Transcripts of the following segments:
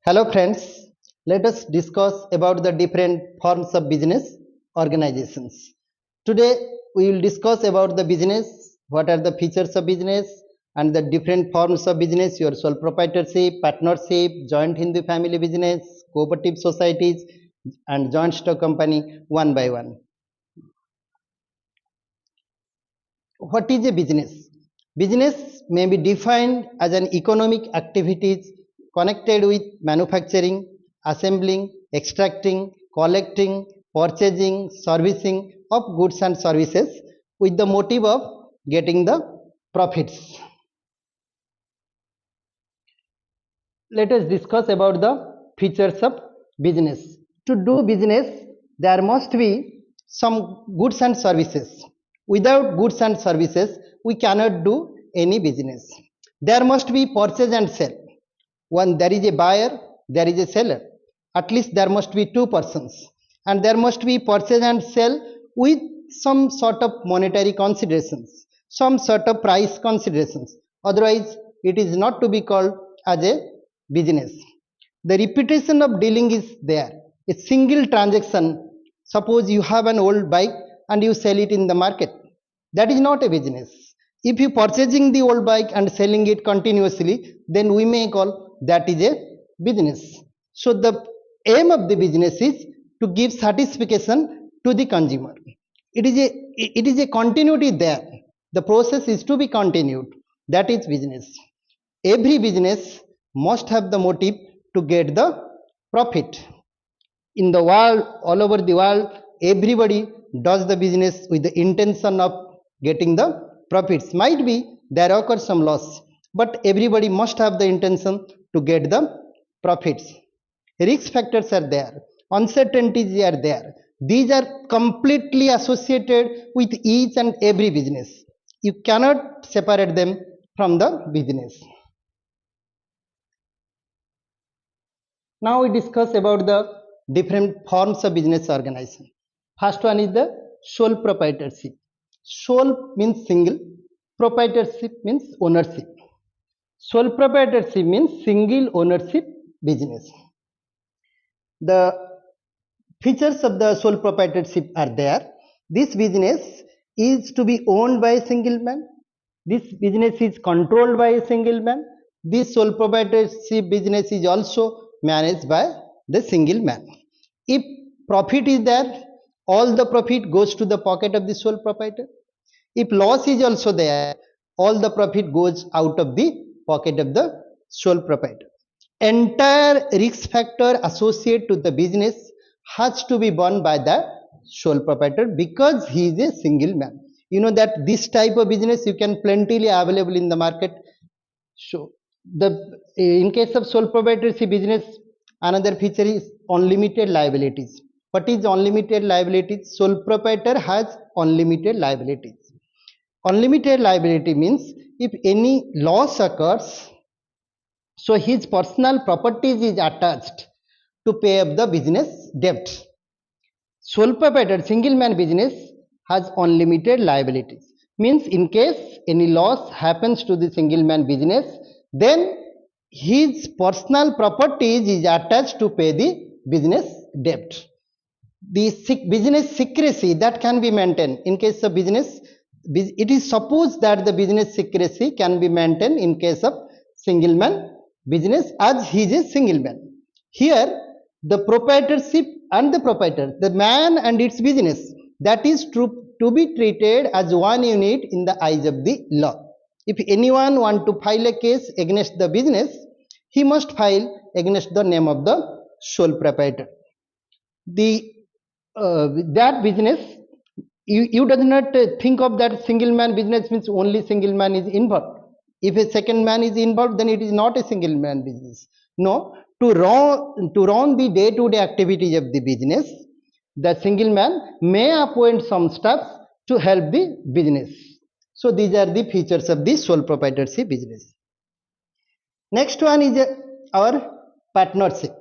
Hello friends, let us discuss about the different forms of business organizations. Today we will discuss about the business, what are the features of business and the different forms of business, your sole proprietorship, partnership, joint Hindu family business, cooperative societies and joint stock company one by one. What is a business? Business may be defined as an economic activities connected with manufacturing, assembling, extracting, collecting, purchasing, servicing of goods and services with the motive of getting the profits. Let us discuss about the features of business. To do business, there must be some goods and services. Without goods and services, we cannot do any business. There must be purchase and sell. When there is a buyer, there is a seller. At least there must be two persons. And there must be purchase and sell with some sort of monetary considerations, some sort of price considerations. Otherwise, it is not to be called as a business. The reputation of dealing is there. A single transaction, suppose you have an old bike and you sell it in the market, that is not a business. If you purchasing the old bike and selling it continuously, then we may call that is a business. So the aim of the business is to give satisfaction to the consumer. It is a continuity there. The process is to be continued. That is business. Every business must have the motive to get the profit. In the world, all over the world, everybody does the business with the intention of getting the profits. Might be there occurs some loss, but everybody must have the intention to get the profits. Risk factors are there, uncertainties are there. These are completely associated with each and every business. You cannot separate them from the business. Now we discuss about the different forms of business organization. First one is the sole proprietorship. Sole means single, proprietorship means ownership. Sole proprietorship means single ownership business. The features of the sole proprietorship are there. This business is to be owned by a single man. This business is controlled by a single man. This sole proprietorship business is also managed by the single man. If profit is there, all the profit goes to the pocket of the sole proprietor. If loss is also there, all the profit goes out of the pocket of the sole proprietor. Entire risk factor associated to the business has to be borne by the sole proprietor because he is a single man. You know that this type of business you can plentifully available in the market. So in case of sole proprietorship business, another feature is unlimited liabilities. What is unlimited liabilities? Sole proprietor has unlimited liabilities. Unlimited liability means if any loss occurs, so his personal properties is attached to pay up the business debt. Sole proprietor single man business has unlimited liabilities. Means in case any loss happens to the single man business, then his personal properties is attached to pay the business debt. The business secrecy that can be maintained in case of business, it is supposed that the business secrecy can be maintained in case of single man business as he is a single man. Here the proprietorship and the proprietor, the man and its business, that is to be treated as one unit in the eyes of the law. If anyone want to file a case against the business, he must file against the name of the sole proprietor. That business, you does not think of that single man business means only single man is involved. If a second man is involved, then it is not a single man business. No, to run the day-to-day activities of the business, the single man may appoint some staff to help the business. So these are the features of the sole proprietorship business. Next one is our partnership.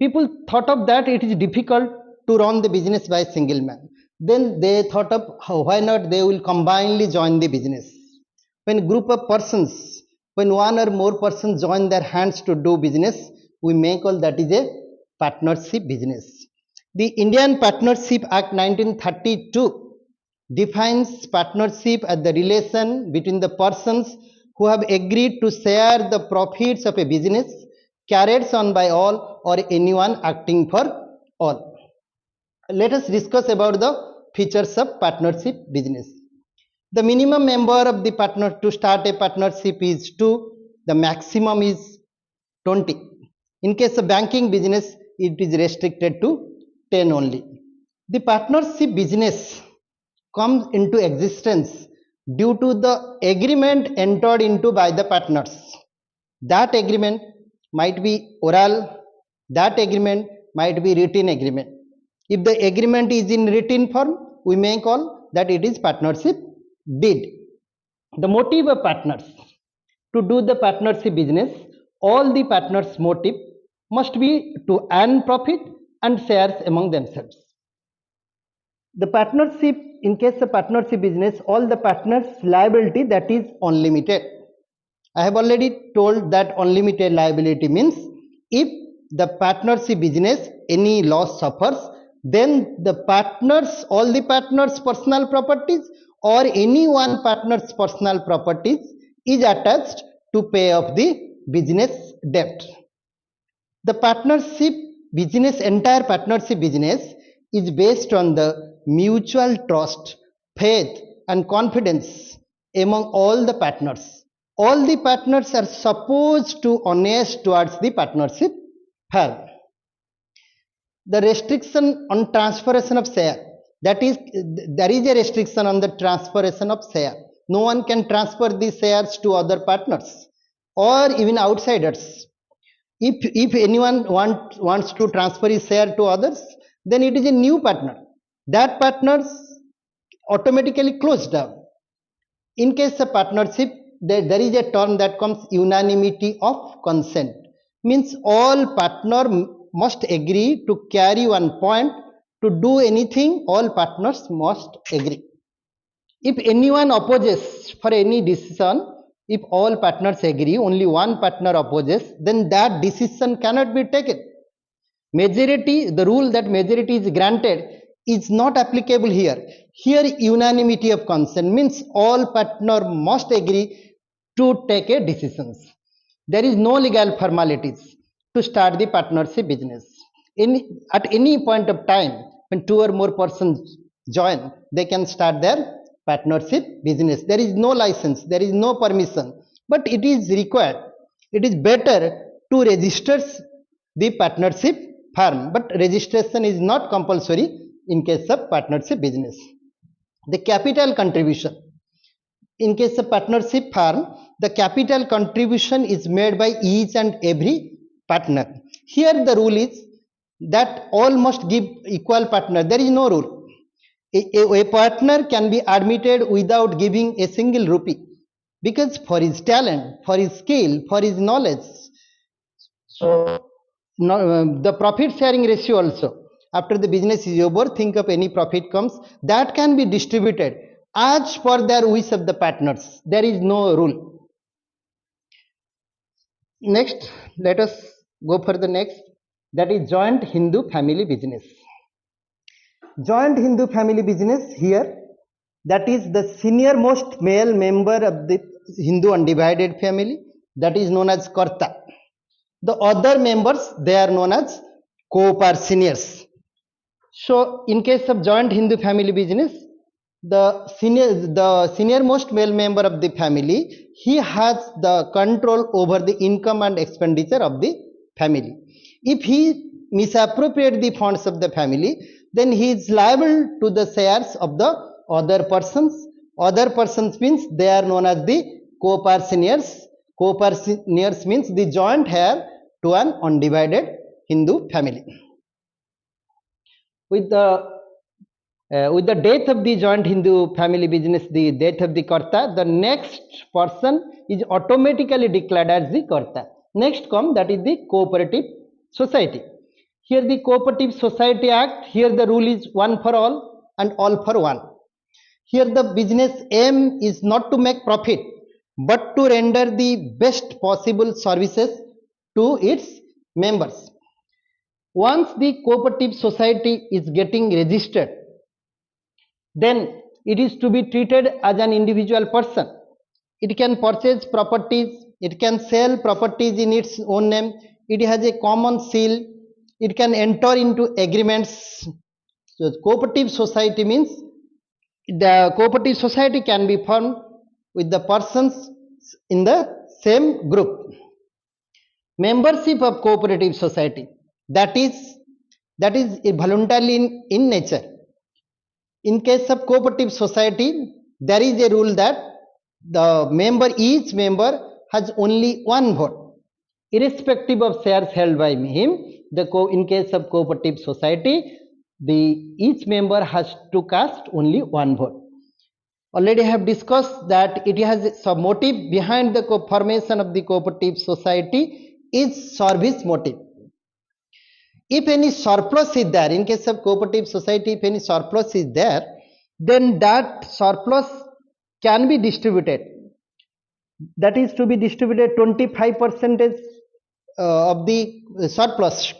People thought of that it is difficult to run the business by a single man. Then they thought of why not they will combinedly join the business. When a group of persons When one or more persons join their hands to do business, we may call that is a partnership business. The Indian Partnership Act 1932 defines partnership as the relation between the persons who have agreed to share the profits of a business carried on by all or anyone acting for all. Let us discuss about the features of partnership business. The minimum member of the partner to start a partnership is 2, the maximum is 20. In case of banking business, it is restricted to 10 only. The partnership business comes into existence due to the agreement entered into by the partners. That agreement might be oral, that agreement might be written agreement. If the agreement is in written form, we may call that it is partnership deed. The motive of partners to do the partnership business, all the partners' motive must be to earn profit and shares among themselves. The partnership, in case of partnership business, all the partners' liability that is unlimited. I have already told that unlimited liability means if the partnership business any loss suffers, then the partners, all the partners' personal properties or any one partner's personal properties is attached to pay off the business debt. The partnership business, entire partnership business is based on the mutual trust, faith and confidence among all the partners. All the partners are supposed to honest towards the partnership firm. The restriction on transferation of share, that is, there is a restriction on the transferation of share. No one can transfer the shares to other partners or even outsiders. If anyone wants to transfer his share to others, then it is a new partner. That partners automatically closed down. In case of partnership, there is a term that comes unanimity of consent. Means all partner must agree to carry one point, to do anything, all partners must agree. If anyone opposes for any decision, if all partners agree, only one partner opposes, then that decision cannot be taken. Majority, the rule that majority is granted is not applicable here. Here unanimity of consent means all partner must agree to take a decisions. There is no legal formalities to start the partnership business. At any point of time, when 2 or more persons join, they can start their partnership business. There is no license, there is no permission, but it is required. It is better to register the partnership firm, but registration is not compulsory in case of partnership business. The capital contribution. In case of partnership firm, the capital contribution is made by each and every partner. Here the rule is that all must give equal partner. There is no rule. A partner can be admitted without giving a single rupee, because for his talent, for his skill, for his knowledge. So the profit sharing ratio also, after the business is over, think of any profit comes, that can be distributed as per their wish of the partners. There is no rule. Next, let us go for the next, that is joint Hindu family business. Joint Hindu family business here, that is the senior most male member of the Hindu undivided family, that is known as Karta. The other members, they are known as co-partners. So in case of joint Hindu family business, the senior most male member of the family, he has the control over the income and expenditure of the family. If he misappropriate the funds of the family, then he is liable to the shares of the other persons. Other persons means they are known as the co-partners. Co-partners means the joint heir to an undivided Hindu family. With the death of the joint Hindu family business, the death of the Karta, the next person is automatically declared as the Karta. Next come, that is the cooperative society. Here the Cooperative Society Act, here the rule is one for all and all for one. Here the business aim is not to make profit, but to render the best possible services to its members. Once the cooperative society is getting registered, then it is to be treated as an individual person. It can purchase properties, it can sell properties in its own name, it has a common seal, it can enter into agreements. So cooperative society means the cooperative society can be formed with the persons in the same group. Membership of cooperative society, that is voluntary in nature. In case of cooperative society, there is a rule that each member has only one vote, irrespective of shares held by him. In case of cooperative society, each member has to cast only one vote. Already I have discussed that it has some motive behind the formation of the cooperative society is service motive. If any surplus is there, in case of cooperative society, if any surplus is there, then that surplus can be distributed. That is to be distributed 25% of the surplus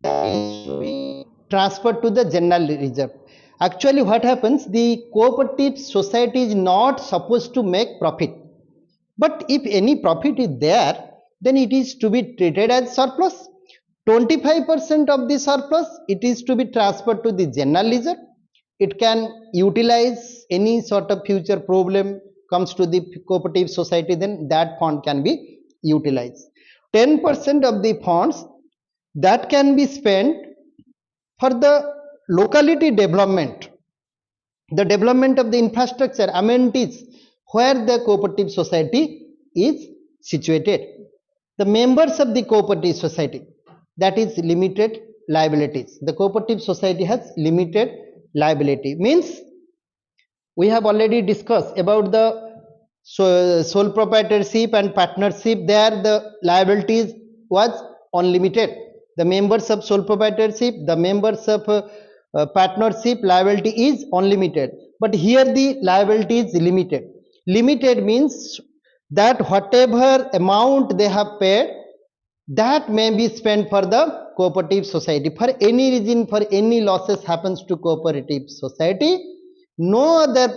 is to be transferred to the general reserve. Actually, what happens, the cooperative society is not supposed to make profit. But if any profit is there, then it is to be treated as surplus. 25% of the surplus, it is to be transferred to the general ledger. It can utilize any sort of future problem comes to the cooperative society, then that fund can be utilized. 10% of the funds that can be spent for the locality development, the development of the infrastructure, amenities where the cooperative society is situated. The members of the cooperative society, that is limited liabilities. The cooperative society has limited liability, means we have already discussed about the sole proprietorship and partnership. There the liabilities was unlimited. The members of sole proprietorship, the members of partnership, liability is unlimited, but here the liability is limited. Limited means that whatever amount they have paid, that may be spent for the cooperative society. For any reason, for any losses happens to cooperative society, no other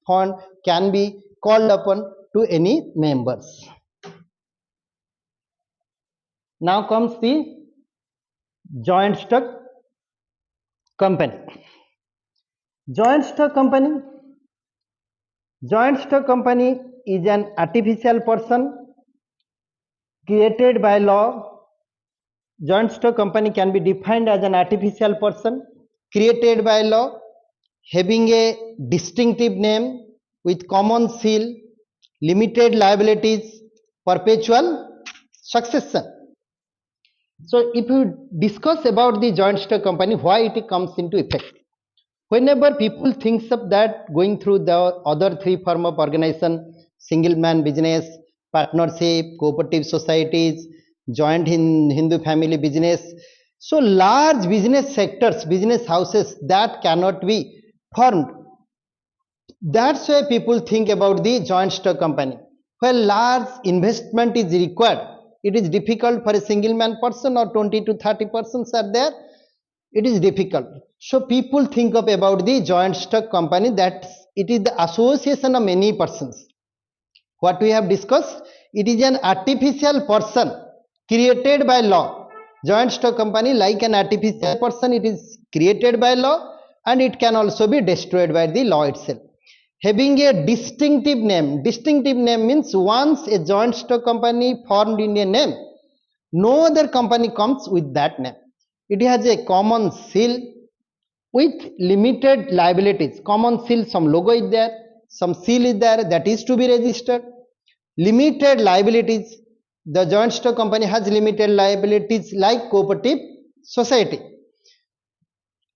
fund can be called upon to any members. Now comes the joint stock company. Joint stock company. Joint stock company is an artificial person created by law. Joint stock company can be defined as an artificial person created by law, having a distinctive name with common seal, limited liabilities, perpetual succession. So if you discuss about the joint stock company, why it comes into effect? Whenever people thinks of that going through the other three form of organization, single man business, partnership, cooperative societies, joint Hindu family business, so large business sectors, business houses that cannot be formed. That's why people think about the joint stock company. Where large investment is required, it is difficult for a single man person or 20 to 30 persons are there. It is difficult. So people think of about the joint stock company, that it is the association of many persons. What we have discussed, it is an artificial person created by law. Joint stock company, like an artificial person, it is created by law and it can also be destroyed by the law itself. Having a distinctive name. Distinctive name means once a joint stock company formed in a name, no other company comes with that name. It has a common seal with limited liabilities. Common seal, some logo is there, some seal is there, that is to be registered. Limited liabilities. The joint stock company has limited liabilities like cooperative society.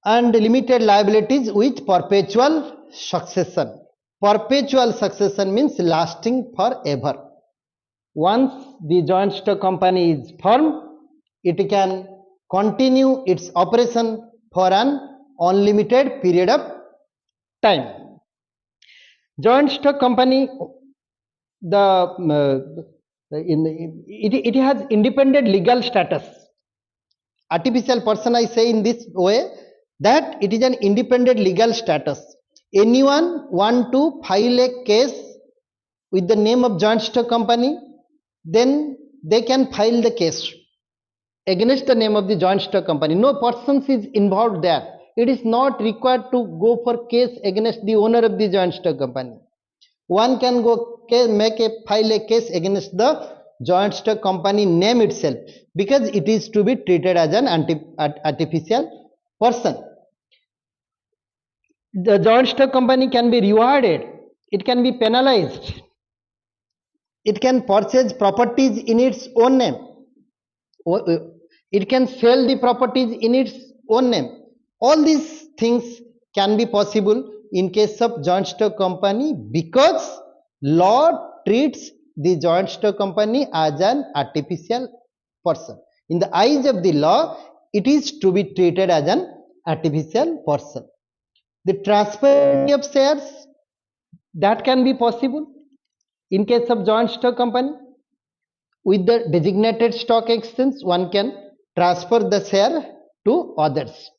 And limited liabilities with perpetual succession. Perpetual succession means lasting forever. Once the joint stock company is formed, it can continue its operation for an unlimited period of time. Joint stock company, it has independent legal status. Artificial person, I say in this way that it is an independent legal status. Anyone want to file a case with the name of joint stock company, then they can file the case against the name of the joint stock company. No persons is involved there. It is not required to go for case against the owner of the joint stock company. One can go file a case against the joint stock company name itself, because it is to be treated as an artificial person. The joint stock company can be rewarded, it can be penalized, it can purchase properties in its own name, it can sell the properties in its own name. All these things can be possible in case of joint stock company, because law treats the joint stock company as an artificial person. In the eyes of the law, it is to be treated as an artificial person. The transfer of shares, that can be possible in case of joint stock company. With the designated stock exchange, one can transfer the share to others.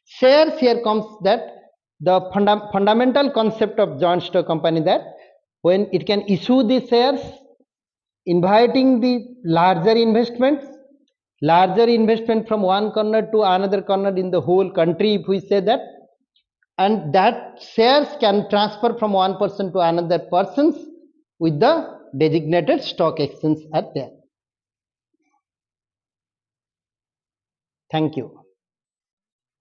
Shares, here comes that the fundamental concept of joint stock company, that when it can issue the shares, inviting the larger investment from one corner to another corner in the whole country, if we say that, and that shares can transfer from one person to another persons with the designated stock exchange are there. Thank you.